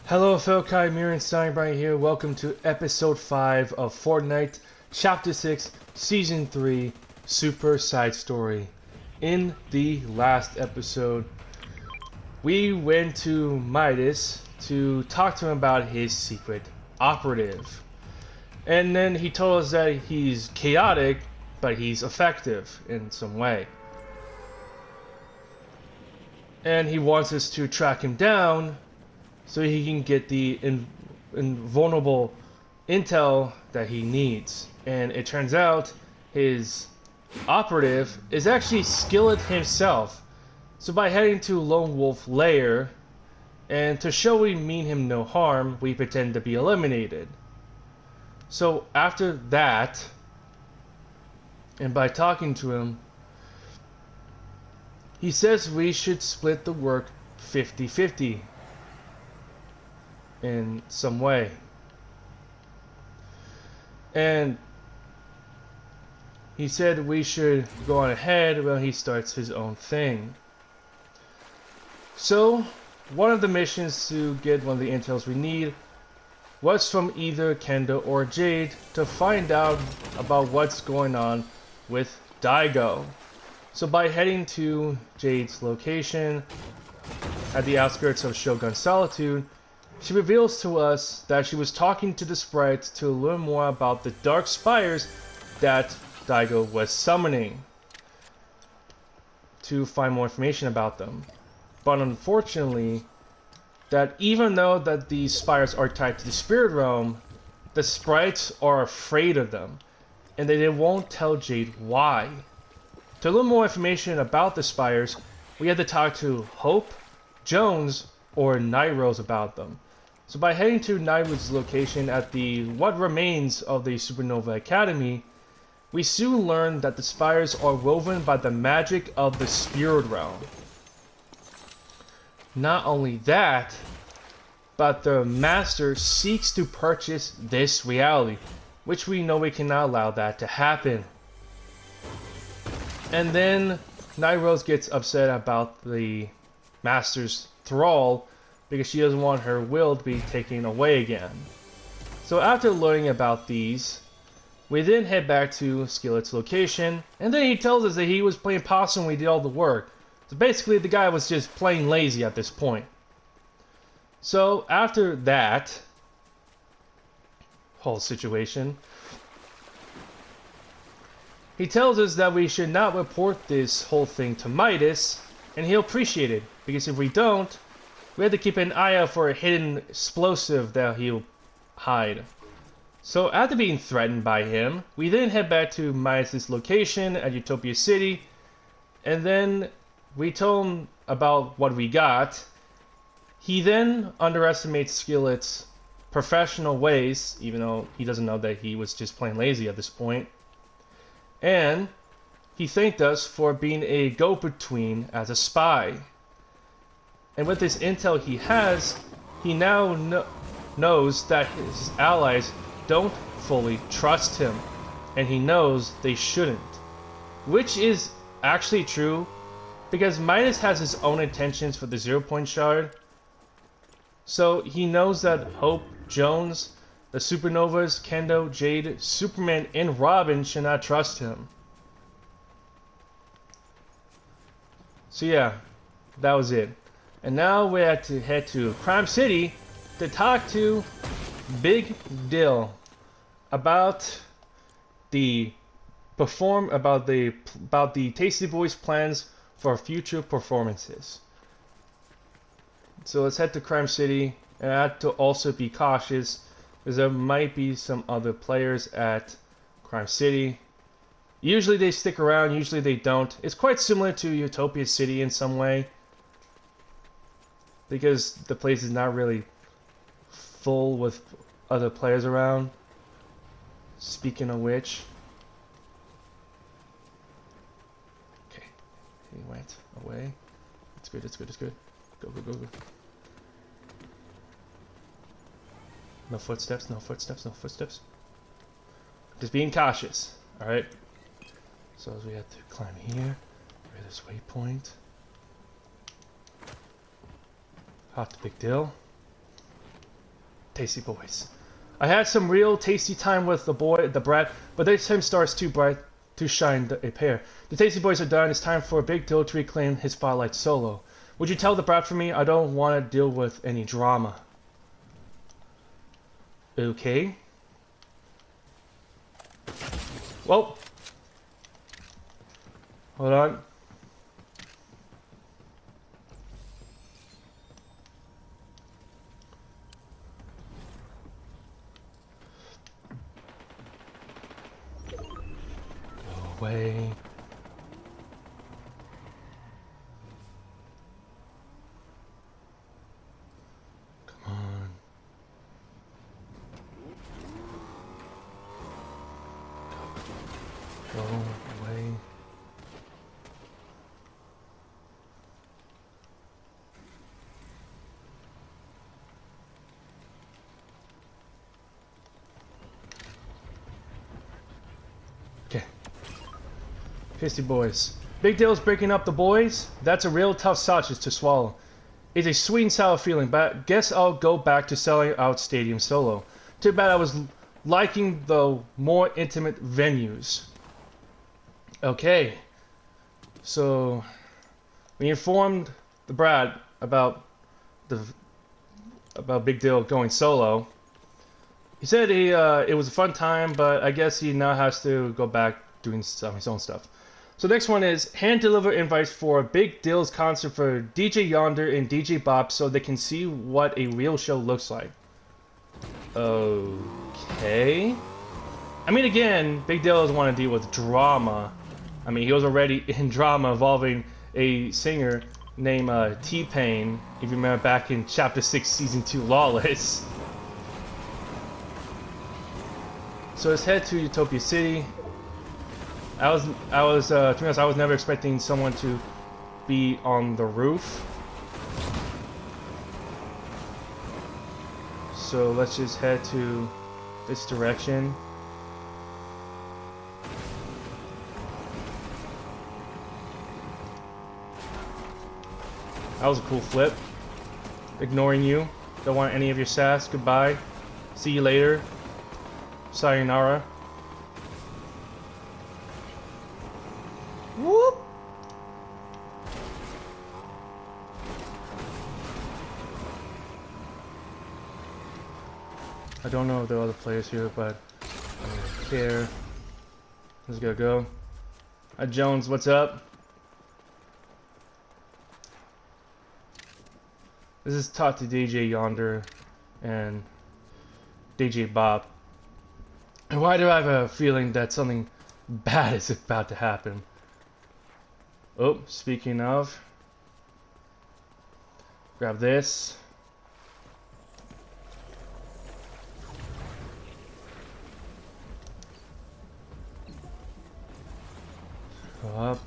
Hello, fellow Chimerian Steinbright here. Welcome to episode 5 of Fortnite Chapter 6, Season 3, Super Side Story. In the last episode, we went to Midas to talk to him about his secret operative. And then he told us that he's chaotic, but he's effective in some way. And he wants us to track him down so he can get the invulnerable intel that he needs. And it turns out his operative is actually Skillet himself. So by heading to Lone Wolf Lair, and to show we mean him no harm, we pretend to be eliminated. So after that, and by talking to him, he says we should split the work 50-50. In some way. And he said we should go on ahead while he starts his own thing. So, one of the missions to get one of the intels we need was from either Kendo or Jade to find out about what's going on with Daigo. So by heading to Jade's location at the outskirts of Shogun Solitude, she reveals to us that she was talking to the sprites to learn more about the dark spires that Daigo was summoning, to find more information about them. But unfortunately, that even though that these spires are tied to the spirit realm, the sprites are afraid of them, and they won't tell Jade why. To learn more information about the spires, we had to talk to Hope, Jones, or Nairos about them. So by heading to Nairo's location at the what remains of the Supernova Academy, we soon learn that the spires are woven by the magic of the spirit realm. Not only that, but the master seeks to purchase this reality, which we know we cannot allow that to happen. And then Nairos gets upset about the master's thrall, because she doesn't want her will to be taken away again. So after learning about these, we then head back to Skillet's location, and then he tells us that he was playing possum when we did all the work. So basically the guy was just plain lazy at this point. So after that whole situation, he tells us that we should not report this whole thing to Midas, and he'll appreciate it, because if we don't, we have to keep an eye out for a hidden explosive that he'll hide. So after being threatened by him, we then head back to Midas' location at Utopia City, and then we told him about what we got. He then underestimates Skillet's professional ways, even though he doesn't know that he was just plain lazy at this point. And he thanked us for being a go-between as a spy. And with this intel he has, he now knows that his allies don't fully trust him, and he knows they shouldn't. Which is actually true, because Midas has his own intentions for the 0-point shard. So he knows that Hope, Jones, the Supernovas, Kendo, Jade, Superman, and Robin should not trust him. So yeah, that was it. And now we have to head to Crime City to talk to Big Dill about the Tasty Bois plans for future performances. So let's head to Crime City, and I have to also be cautious because there might be some other players at Crime City. Usually they stick around, usually they don't. It's quite similar to Utopia City in some way, because the place is not really full with other players around. Speaking of which, okay, he went away. It's good, it's good, it's good. Go, go, go, go. No footsteps, no footsteps, no footsteps. Just being cautious, alright? So as we have to climb here, this waypoint. Hot to Big Dill. Tasty Boys. I had some real tasty time with the brat, but this time stars too bright to shine a pair. The Tasty Boys are done. It's time for Big Dill to reclaim his spotlight solo. Would you tell the brat for me? I don't want to deal with any drama. Okay. Well. Hold on. Go away. Come on. Go away. Okay. Tasty Boys. Big Dill's breaking up the boys. That's a real tough sausage to swallow. It's a sweet and sour feeling, but guess I'll go back to selling out stadium solo. Too bad I was liking the more intimate venues. Okay. So we informed the brat about Big Dill going solo. He said it was a fun time, but I guess he now has to go back doing his own stuff. So next one is hand deliver invites for Big Dill's concert for DJ Yonder and DJ Bop so they can see what a real show looks like. Okay. I mean, again, Big Dill doesn't want to deal with drama. I mean, he was already in drama involving a singer named T-Pain, if you remember back in Chapter 6, Season 2, Lawless. So let's head to Utopia City. To be honest, I was never expecting someone to be on the roof. So let's just head to this direction. That was a cool flip. Ignoring you. Don't want any of your sass. Goodbye. See you later. Sayonara. Whoop! I don't know the other players here, but I don't care. Let's go. Hi Jones, what's up? This is taught to DJ Yonder and DJ Bob. And why do I have a feeling that something bad is about to happen? Oh, speaking of, grab this. Go up.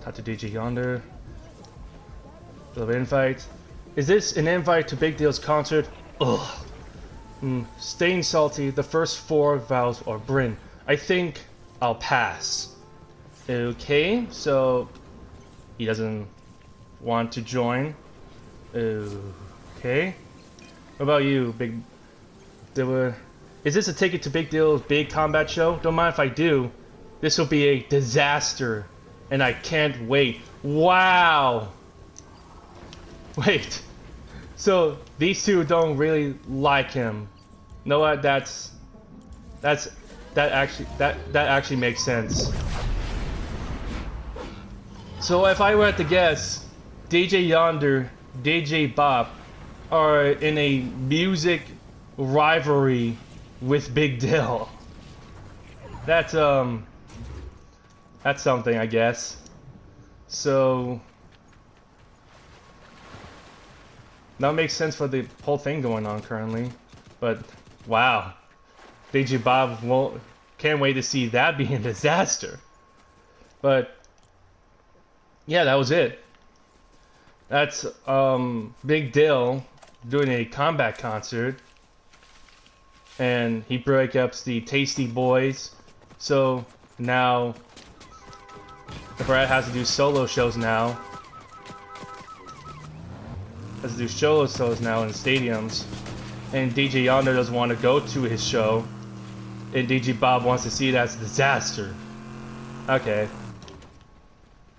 Talk to DJ Yonder. Little invite. Is this an invite to Big Dill's concert? Ugh. Staying salty. The first 4 vowels are Bryn. I think I'll pass. Okay, so he doesn't want to join. Okay. What about you, Big Dill? Is this a ticket to Big Dill's big combat show? Don't mind if I do. This will be a disaster, and I can't wait. Wow. Wait. So these two don't really like him. You know what? That actually makes sense. So if I were to guess, DJ Yonder, DJ Bop are in a music rivalry with Big Dill. That's something, I guess. So that makes sense for the whole thing going on currently. But wow, DJ Bob can't wait to see that being a disaster. But yeah, that was it. That's Big Dill doing a comeback concert, and he breaks up the Tasty Boys. So now Brad has to do solo shows now. Has to do solo shows now in stadiums. And DJ Yonder doesn't want to go to his show. And DJ Bob wants to see it as a disaster. Okay.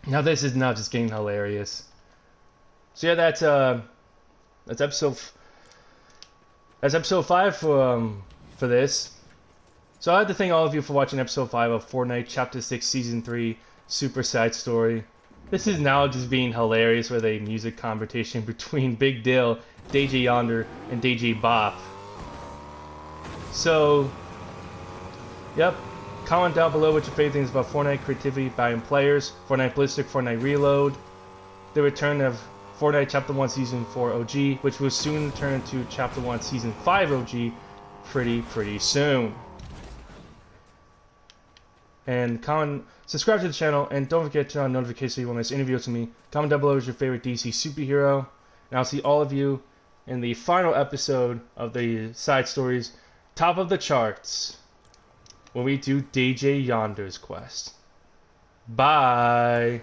Now this is not just getting hilarious. So yeah, that's episode 5 for this. So I'd like to thank all of you for watching episode 5 of Fortnite Chapter 6 Season 3 Super Side Story. This is now just being hilarious with a music competition between Big Dill, DJ Yonder, and DJ Bop. So, yep. Comment down below what your favorite things about Fortnite creativity by players, Fortnite Ballistic, Fortnite Reload, the return of Fortnite Chapter 1 Season 4 OG, which will soon turn into Chapter 1 Season 5 OG pretty soon. And comment, subscribe to the channel, and don't forget to turn on notifications so you won't miss any videos from me. Comment down below who's your favorite DC superhero, and I'll see all of you in the final episode of the side stories, top of the charts, when we do DJ Yonder's quest. Bye!